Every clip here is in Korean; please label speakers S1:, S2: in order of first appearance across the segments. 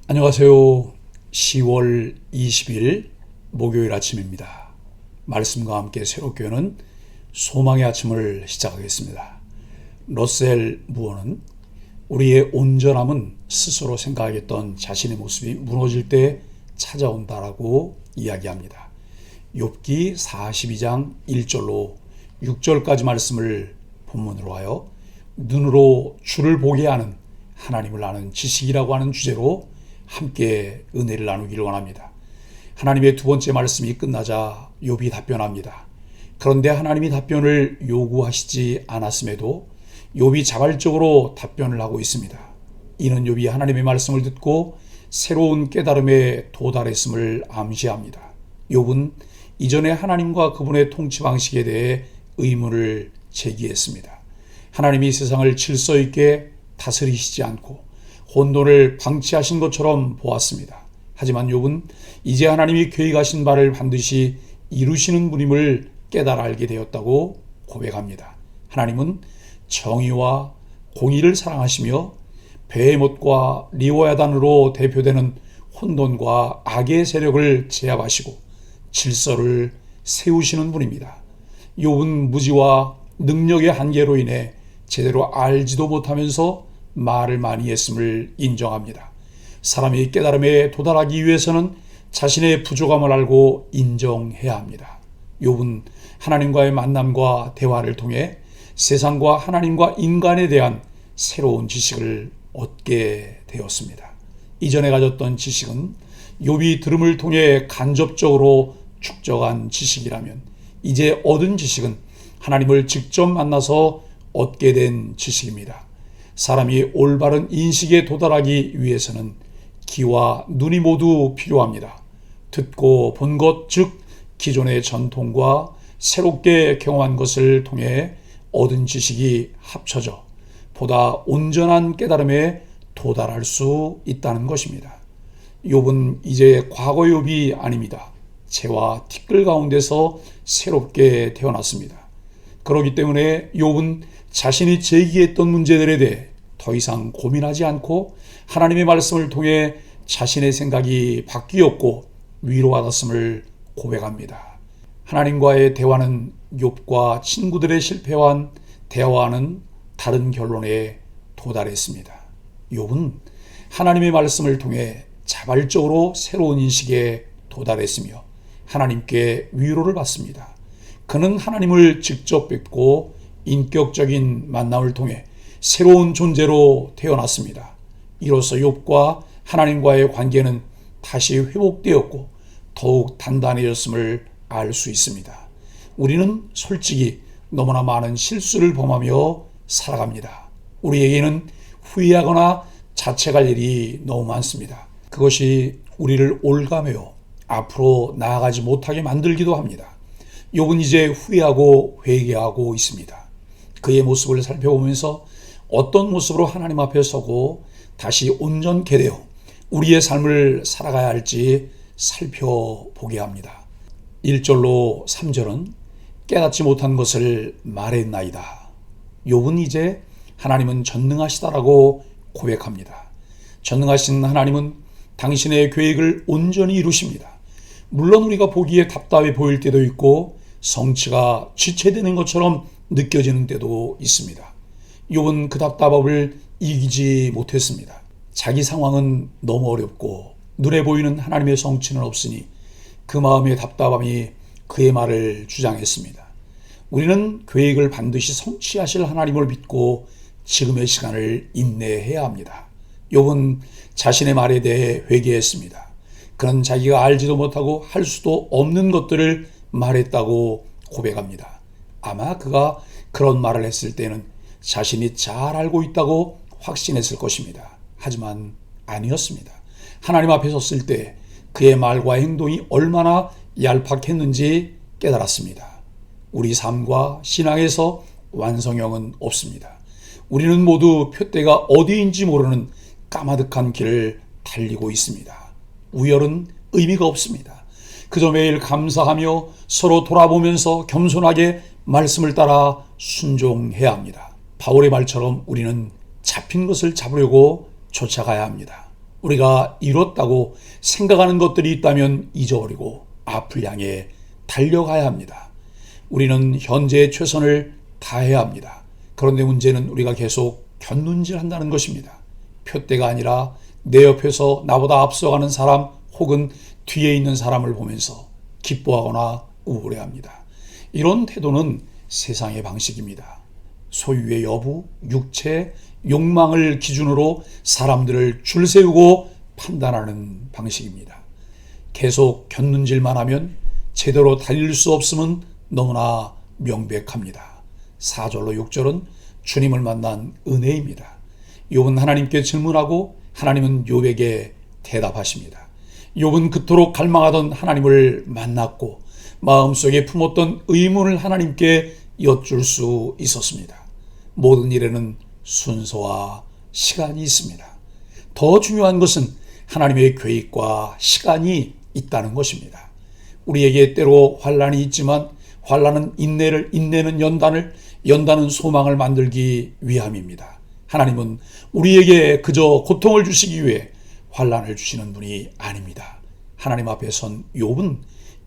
S1: 안녕하세요. 10월 20일 목요일 아침입니다. 말씀과 함께 새롭게 여는 소망의 아침을 시작하겠습니다. 러셀 무어는 우리의 온전함은 스스로 생각하겠던 자신의 모습이 무너질 때 찾아온다라고 이야기합니다. 욥기 42장 1절로 6절까지 말씀을 본문으로 하여 눈으로 주를 보게 하는 하나님을 아는 지식이라고 하는 주제로 함께 은혜를 나누기를 원합니다. 하나님의 두 번째 말씀이 끝나자 욥이 답변합니다. 그런데 하나님이 답변을 요구하시지 않았음에도 욥이 자발적으로 답변을 하고 있습니다. 이는 욥이 하나님의 말씀을 듣고 새로운 깨달음에 도달했음을 암시합니다. 욥은 이전에 하나님과 그분의 통치 방식에 대해 의문을 제기했습니다. 하나님이 세상을 질서 있게 다스리시지 않고 혼돈을 방치하신 것처럼 보았습니다. 하지만 욥은 이제 하나님이 계획하신 바를 반드시 이루시는 분임을 깨달아 알게 되었다고 고백합니다. 하나님은 정의와 공의를 사랑하시며 베헤못과 리워야단으로 대표되는 혼돈과 악의 세력을 제압하시고 질서를 세우시는 분입니다. 욥은 무지와 능력의 한계로 인해 제대로 알지도 못하면서 말을 많이 했음을 인정합니다. 사람이 깨달음에 도달하기 위해서는 자신의 부족함을 알고 인정해야 합니다. 욥은 하나님과의 만남과 대화를 통해 세상과 하나님과 인간에 대한 새로운 지식을 얻게 되었습니다. 이전에 가졌던 지식은 욥이 들음을 통해 간접적으로 축적한 지식이라면 이제 얻은 지식은 하나님을 직접 만나서 얻게 된 지식입니다. 사람이 올바른 인식에 도달하기 위해서는 귀와 눈이 모두 필요합니다. 듣고 본 것, 즉 기존의 전통과 새롭게 경험한 것을 통해 얻은 지식이 합쳐져 보다 온전한 깨달음에 도달할 수 있다는 것입니다. 욥은 이제 과거 욥이 아닙니다. 재와 티끌 가운데서 새롭게 태어났습니다. 그렇기 때문에 욥은 자신이 제기했던 문제들에 대해 더 이상 고민하지 않고 하나님의 말씀을 통해 자신의 생각이 바뀌었고 위로받았음을 고백합니다. 하나님과의 대화는 욥과 친구들의 실패한 대화와는 다른 결론에 도달했습니다. 욥은 하나님의 말씀을 통해 자발적으로 새로운 인식에 도달했으며 하나님께 위로를 받습니다. 그는 하나님을 직접 뵙고 인격적인 만남을 통해 새로운 존재로 태어났습니다. 이로써 욥과 하나님과의 관계는 다시 회복되었고 더욱 단단해졌음을 알 수 있습니다. 우리는 솔직히 너무나 많은 실수를 범하며 살아갑니다. 우리에게는 후회하거나 자책할 일이 너무 많습니다. 그것이 우리를 올가매어 앞으로 나아가지 못하게 만들기도 합니다. 욥은 이제 후회하고 회개하고 있습니다. 그의 모습을 살펴보면서 어떤 모습으로 하나님 앞에 서고 다시 온전케 되어 우리의 삶을 살아가야 할지 살펴보게 합니다. 1절로 3절은 깨닫지 못한 것을 말했나이다. 욥은 이제 하나님은 전능하시다라고 고백합니다. 전능하신 하나님은 당신의 계획을 온전히 이루십니다. 물론 우리가 보기에 답답해 보일 때도 있고 성취가 지체되는 것처럼 느껴지는 때도 있습니다. 욥은 그 답답함을 이기지 못했습니다. 자기 상황은 너무 어렵고 눈에 보이는 하나님의 성취는 없으니 그 마음의 답답함이 그의 말을 주장했습니다. 우리는 계획을 반드시 성취하실 하나님을 믿고 지금의 시간을 인내해야 합니다. 욥은 자신의 말에 대해 회개했습니다. 그는 자기가 알지도 못하고 할 수도 없는 것들을 말했다고 고백합니다. 아마 그가 그런 말을 했을 때는 자신이 잘 알고 있다고 확신했을 것입니다. 하지만 아니었습니다. 하나님 앞에 섰을 때 그의 말과 행동이 얼마나 얄팍했는지 깨달았습니다. 우리 삶과 신앙에서 완성형은 없습니다. 우리는 모두 표대가 어디인지 모르는 까마득한 길을 달리고 있습니다. 우열은 의미가 없습니다. 그저 매일 감사하며 서로 돌아보면서 겸손하게 말씀을 따라 순종해야 합니다. 바울의 말처럼 우리는 잡힌 것을 잡으려고 쫓아가야 합니다. 우리가 이뤘다고 생각하는 것들이 있다면 잊어버리고 앞을 향해 달려가야 합니다. 우리는 현재의 최선을 다해야 합니다. 그런데 문제는 우리가 계속 곁눈질한다는 것입니다. 표대가 아니라 내 옆에서 나보다 앞서가는 사람 혹은 뒤에 있는 사람을 보면서 기뻐하거나 우울해합니다. 이런 태도는 세상의 방식입니다. 소유의 여부, 육체, 욕망을 기준으로 사람들을 줄 세우고 판단하는 방식입니다. 계속 곁눈질만 하면 제대로 달릴 수 없음은 너무나 명백합니다. 4절로 6절은 주님을 만난 은혜입니다. 욥은 하나님께 질문하고 하나님은 욥에게 대답하십니다. 욥은 그토록 갈망하던 하나님을 만났고 마음속에 품었던 의문을 하나님께 여쭐 수 있었습니다. 모든 일에는 순서와 시간이 있습니다. 더 중요한 것은 하나님의 계획과 시간이 있다는 것입니다. 우리에게 때로 환난이 있지만 환난은 인내는 연단은 소망을 만들기 위함입니다. 하나님은 우리에게 그저 고통을 주시기 위해 환난을 주시는 분이 아닙니다. 하나님 앞에 선 욥은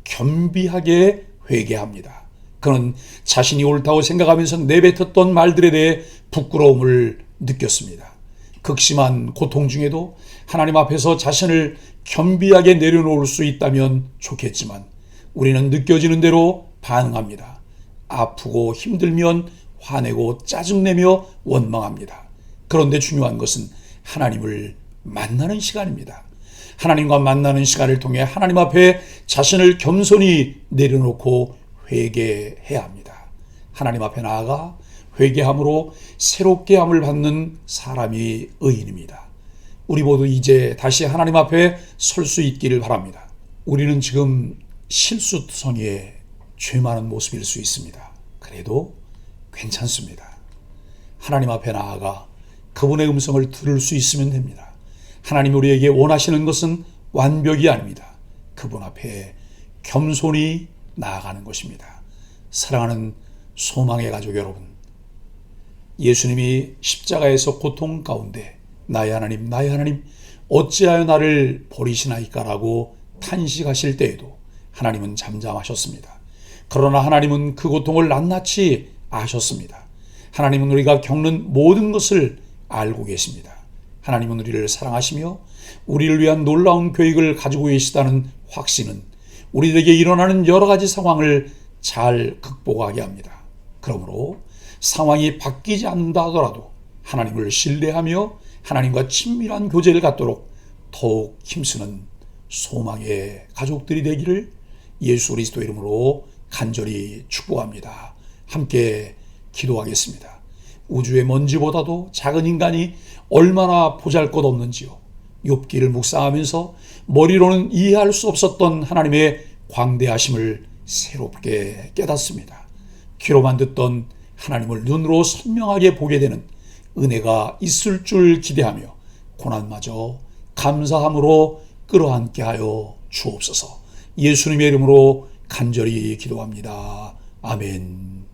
S1: 겸비하게 회개합니다. 그는 자신이 옳다고 생각하면서 내뱉었던 말들에 대해 부끄러움을 느꼈습니다. 극심한 고통 중에도 하나님 앞에서 자신을 겸비하게 내려놓을 수 있다면 좋겠지만 우리는 느껴지는 대로 반응합니다. 아프고 힘들면 화내고 짜증내며 원망합니다. 그런데 중요한 것은 하나님을 만나는 시간입니다. 하나님과 만나는 시간을 통해 하나님 앞에 자신을 겸손히 내려놓고 회개해야 합니다. 하나님 앞에 나아가 회개함으로 새롭게 함을 받는 사람이 의인입니다. 우리 모두 이제 다시 하나님 앞에 설 수 있기를 바랍니다. 우리는 지금 실수투성이에 죄 많은 모습일 수 있습니다. 그래도 괜찮습니다. 하나님 앞에 나아가 그분의 음성을 들을 수 있으면 됩니다. 하나님 우리에게 원하시는 것은 완벽이 아닙니다. 그분 앞에 겸손히 나아가는 것입니다. 사랑하는 소망의 가족 여러분, 예수님이 십자가에서 고통 가운데 나의 하나님 어찌하여 나를 버리시나이까라고 탄식하실 때에도 하나님은 잠잠하셨습니다. 그러나 하나님은 그 고통을 낱낱이 아셨습니다. 하나님은 우리가 겪는 모든 것을 알고 계십니다. 하나님은 우리를 사랑하시며 우리를 위한 놀라운 계획을 가지고 계시다는 확신은 우리에게 일어나는 여러 가지 상황을 잘 극복하게 합니다. 그러므로 상황이 바뀌지 않는다 하더라도 하나님을 신뢰하며 하나님과 친밀한 교제를 갖도록 더욱 힘쓰는 소망의 가족들이 되기를 예수 그리스도 이름으로 간절히 축복합니다. 함께 기도하겠습니다. 우주의 먼지보다도 작은 인간이 얼마나 보잘것없는지요. 욥기를 묵상하면서 머리로는 이해할 수 없었던 하나님의 광대하심을 새롭게 깨닫습니다. 귀로만 듣던 하나님을 눈으로 선명하게 보게 되는 은혜가 있을 줄 기대하며 고난마저 감사함으로 끌어안게 하여 주옵소서. 예수님의 이름으로 간절히 기도합니다. 아멘.